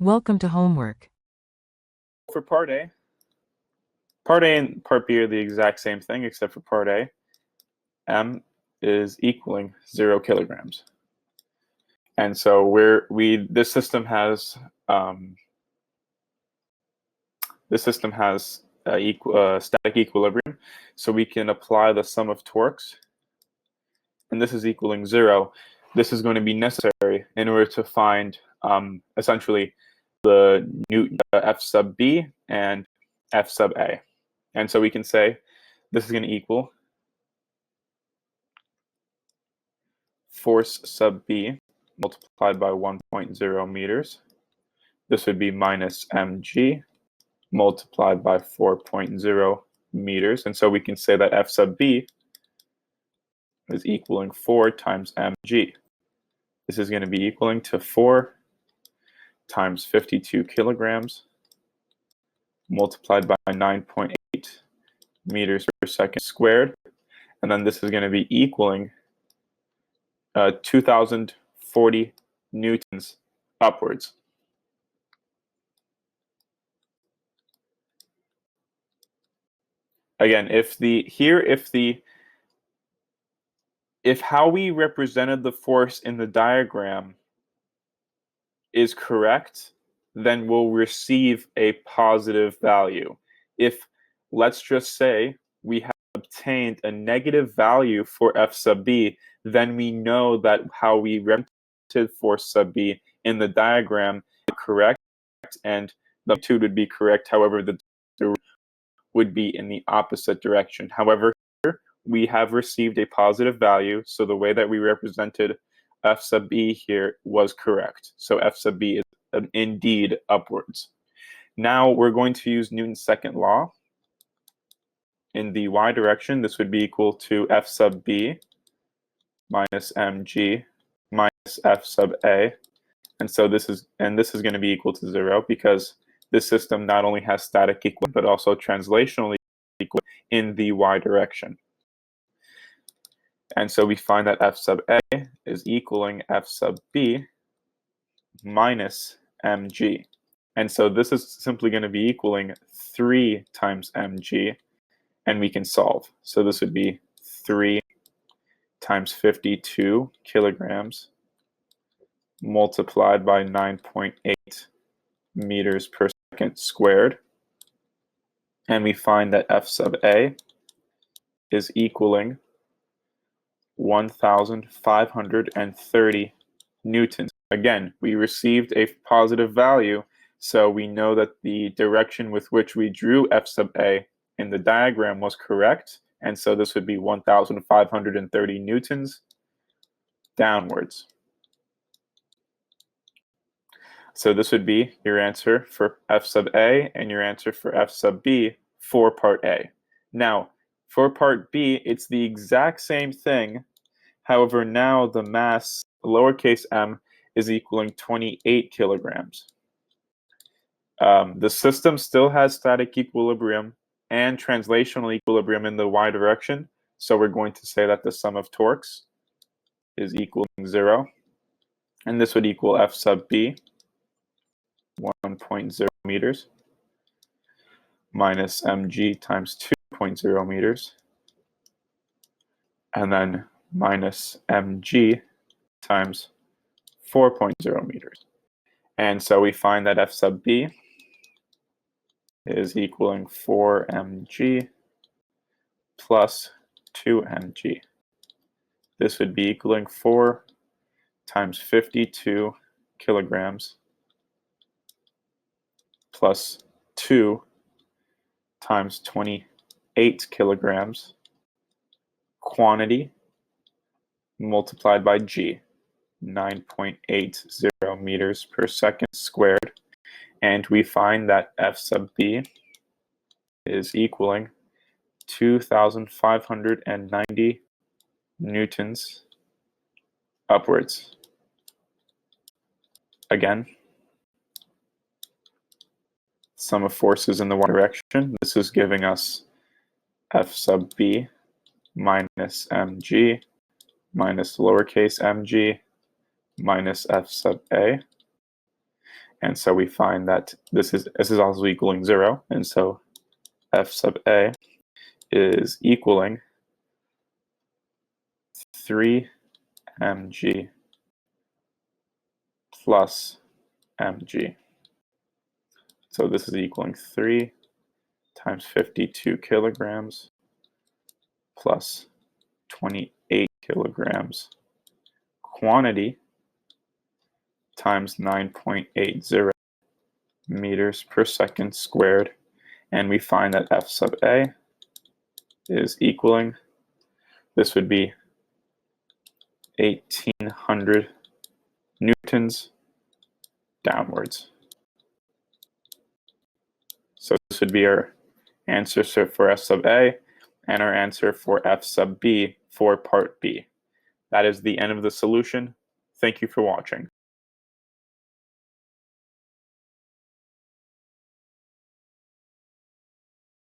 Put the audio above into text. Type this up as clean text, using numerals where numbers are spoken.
Welcome to homework. For part A and part B are the exact same thing, except for part A, M is equaling 0 kilograms. And so this system has static equilibrium, so we can apply the sum of torques, and this is equaling 0. This is going to be necessary in order to find essentially the Newton F sub B and F sub A. And so we can say this is going to equal force sub B multiplied by 1.0 meters. This would be minus mg multiplied by 4.0 meters. And so we can say that F sub B is equaling 4 times mg. This is going to be equaling to 4 times 52 kilograms multiplied by 9.8 meters per second squared. And then this is going to be equaling 2,040 newtons upwards. Again, if how we represented the force in the diagram is correct, then we'll receive a positive value. If, let's just say, we have obtained a negative value for F sub B, then we know that how we represented force sub B in the diagram is correct, and the magnitude would be correct. However, the would be in the opposite direction. However, we have received a positive value, so the way that we represented F sub B here was correct. So F sub B is indeed upwards. Now we're going to use Newton's second law. In the y direction, this would be equal to F sub B minus mg minus F sub A. And so this is going to be equal to 0 because this system not only has static equilibrium, but also translational equilibrium in the y direction. And so we find that F sub A is equaling F sub B minus mg. And so this is simply going to be equaling 3 times mg, and we can solve. So this would be 3 times 52 kilograms multiplied by 9.8 meters per second squared. And we find that F sub A is equaling 1,530 newtons. Again, we received a positive value, so we know that the direction with which we drew F sub A in the diagram was correct, and so this would be 1,530 newtons downwards. So this would be your answer for F sub A and your answer for F sub B for part A. Now, for part B, it's the exact same thing. However, now the mass, lowercase m, is equaling 28 kilograms. The system still has static equilibrium and translational equilibrium in the y direction, so we're going to say that the sum of torques is equaling 0, and this would equal F sub B, 1.0 meters, minus mg times 2.0 meters, and then minus mg times 4.0 meters. And so we find that F sub B is equaling 4mg plus 2mg. This would be equaling 4 times 52 kilograms plus 2 times 28 kilograms quantity multiplied by g, 9.80 meters per second squared. And we find that F sub B is equaling 2,590 newtons upwards. Again, sum of forces in the y direction. This is giving us F sub B minus mg minus lowercase mg minus F sub A. And so we find that this is also equaling 0. And so f sub a is equaling 3 mg plus mg. So this is equaling 3 times 52 kilograms plus 28 kilograms quantity times 9.80 meters per second squared. And we find that f sub a is equaling, this would be 1800 newtons downwards. So this would be our answer for f sub a and our answer for f sub b for part B. That is the end of the solution. Thank you for watching.